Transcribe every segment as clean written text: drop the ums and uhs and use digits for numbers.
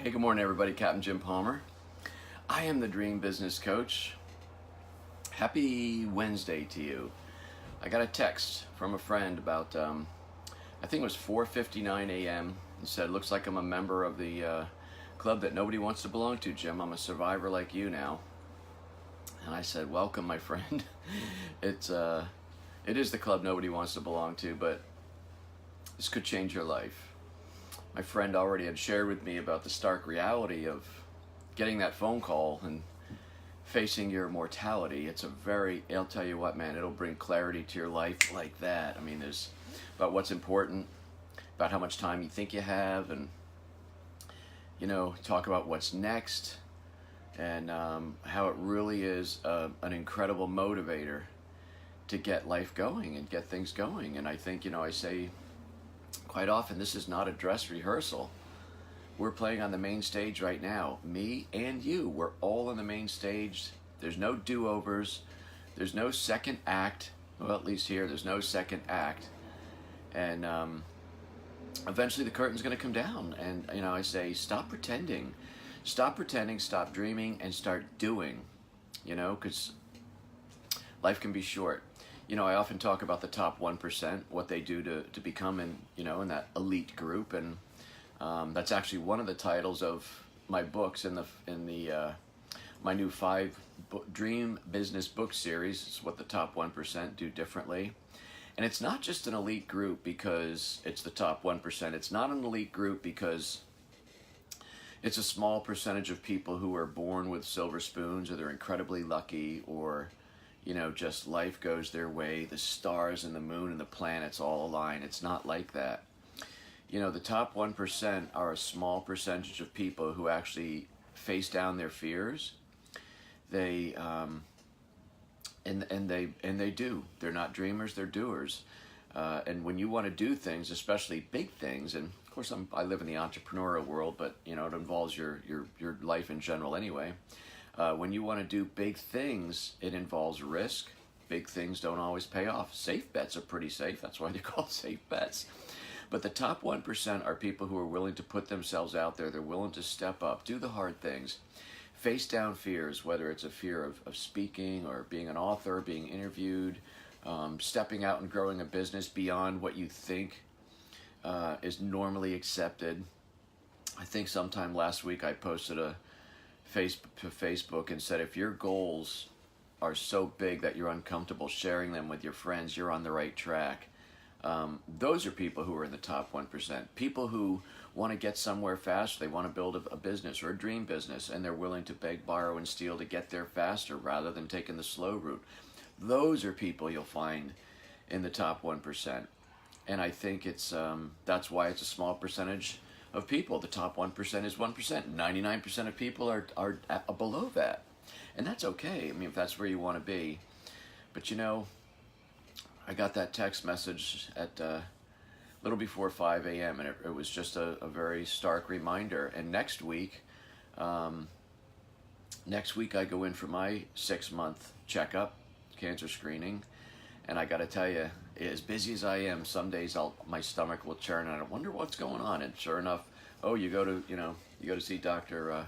Hey, good morning, everybody. Captain Jim Palmer. I am the Dream Business Coach. Happy Wednesday to you. I got a text from a friend about, I think it was 4:59 a.m. He said, "Looks like I'm a member of the club that nobody wants to belong to, Jim. I'm a survivor like you now." And I said, "Welcome, my friend. It is the club nobody wants to belong to, but this could change your life." My friend already had shared with me about the stark reality of getting that phone call and facing your mortality. I'll tell you what, man, it'll bring clarity to your life like that. I mean, there's about what's important, about how much time you think you have, and, talk about what's next, and how it really is an incredible motivator to get life going and get things going. And I think, I say quite often, this is not a dress rehearsal. We're playing on the main stage right now. Me and you, we're all on the main stage. There's no do-overs. There's no second act. Well, at least here, there's no second act. And eventually the curtain's going to come down. And, I say, stop pretending. Stop pretending, stop dreaming, and start doing. Because life can be short. I often talk about the top 1%, what they do to become in that elite group, and that's actually one of the titles of my books in the my new 5 Dream Business book series. It's what the top 1% do differently, and it's not just an elite group because it's the top 1%. It's not an elite group because it's a small percentage of people who are born with silver spoons, or they're incredibly lucky, or just life goes their way, the stars and the moon and the planets all align. It's not like that. The top 1% are a small percentage of people who actually face down their fears. They they do. They're not dreamers, they're doers. And when you want to do things, especially big things, and of course I live in the entrepreneurial world, but it involves your life in general anyway. When you want to do big things, it involves risk. Big things don't always pay off. Safe bets are pretty safe. That's why they're called safe bets. But the top 1% are people who are willing to put themselves out there. They're willing to step up, do the hard things, face down fears, whether it's a fear of speaking or being an author, being interviewed, stepping out and growing a business beyond what you think is normally accepted. I think sometime last week I posted to Facebook and said, if your goals are so big that you're uncomfortable sharing them with your friends, you're on the right track. Those are people who are in the top 1%. People who want to get somewhere fast. They want to build a business or a dream business, and they're willing to beg, borrow, and steal to get there faster rather than taking the slow route. Those are people you'll find in the top 1%. And I think that's why it's a small percentage of people. The top 1% is 1%. 99% of people are below that. And that's okay. I mean, if that's where you want to be. But I got that text message at a little before 5 a.m. and it was just a very stark reminder. And next week I go in for my 6-month checkup, cancer screening. And I got to tell you, as busy as I am, some days my stomach will churn, and I wonder what's going on. And sure enough, you go to see Dr.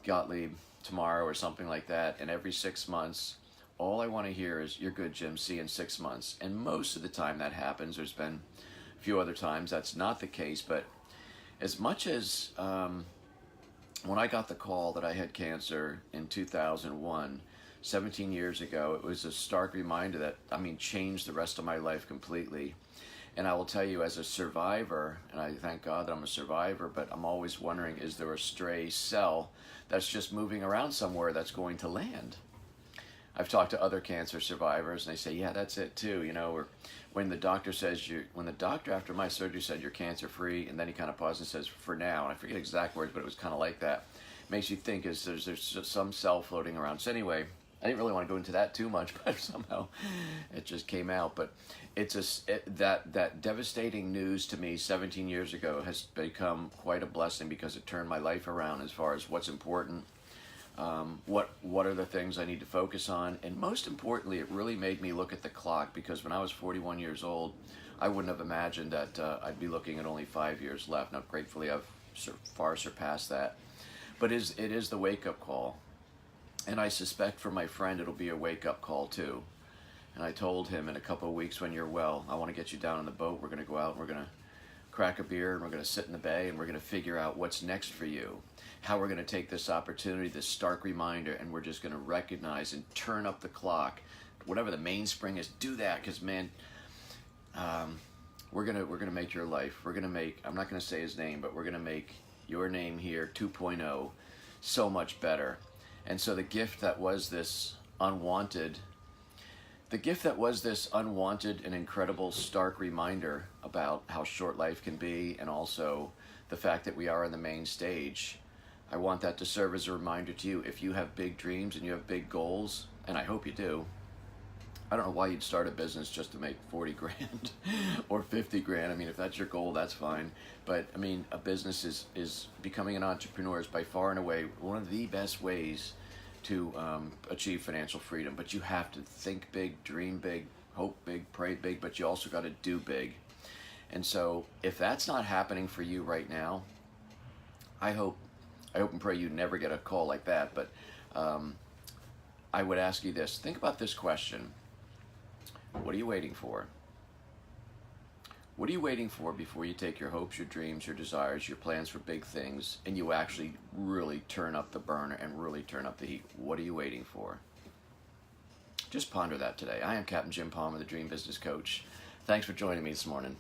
Gottlieb tomorrow or something like that. And every 6 months, all I want to hear is, "You're good, Jim. See you in 6 months." And most of the time that happens. There's been a few other times that's not the case. But as much as when I got the call that I had cancer in 2001. 17 years ago, it was a stark reminder that, changed the rest of my life completely. And I will tell you, as a survivor, and I thank God that I'm a survivor, but I'm always wondering, is there a stray cell that's just moving around somewhere that's going to land? I've talked to other cancer survivors, and they say, yeah, that's it too. Or when the doctor after my surgery said you're cancer free, and then he kind of paused and says, "For now," and I forget exact words, but it was kind of like that. Makes you think, there's some cell floating around. So anyway, I didn't really want to go into that too much, but somehow it just came out. But that devastating news to me 17 years ago has become quite a blessing, because it turned my life around as far as what's important, what are the things I need to focus on, and most importantly, it really made me look at the clock, because when I was 41 years old, I wouldn't have imagined that I'd be looking at only 5 years left. Now, gratefully, I've far surpassed that. But it is the wake-up call. And I suspect for my friend it'll be a wake-up call too. And I told him, in a couple of weeks when you're well, I want to get you down on the boat. We're going to go out and we're going to crack a beer and we're going to sit in the bay and we're going to figure out what's next for you. How we're going to take this opportunity, this stark reminder, and we're just going to recognize and turn up the clock. Whatever the mainspring is, do that, because man, we're gonna make your life. We're gonna make. I'm not gonna say his name, but we're gonna make your name here 2.0 so much better. And so the gift that was this unwanted and incredible stark reminder about how short life can be, and also the fact that we are on the main stage. I want that to serve as a reminder to you. If you have big dreams and you have big goals, and I hope you do, I don't know why you'd start a business just to make 40 grand or 50 grand. I mean, if that's your goal, that's fine. But I mean, a business is becoming an entrepreneur is by far and away one of the best ways to achieve financial freedom. But you have to think big, dream big, hope big, pray big, but you also got to do big. And so if that's not happening for you right now, I hope and pray you never get a call like that. But I would ask you this. Think about this question. What are you waiting for? What are you waiting for before you take your hopes, your dreams, your desires, your plans for big things, and you actually really turn up the burner and really turn up the heat? What are you waiting for? Just ponder that today. I am Captain Jim Palmer, the Dream Business Coach. Thanks for joining me this morning.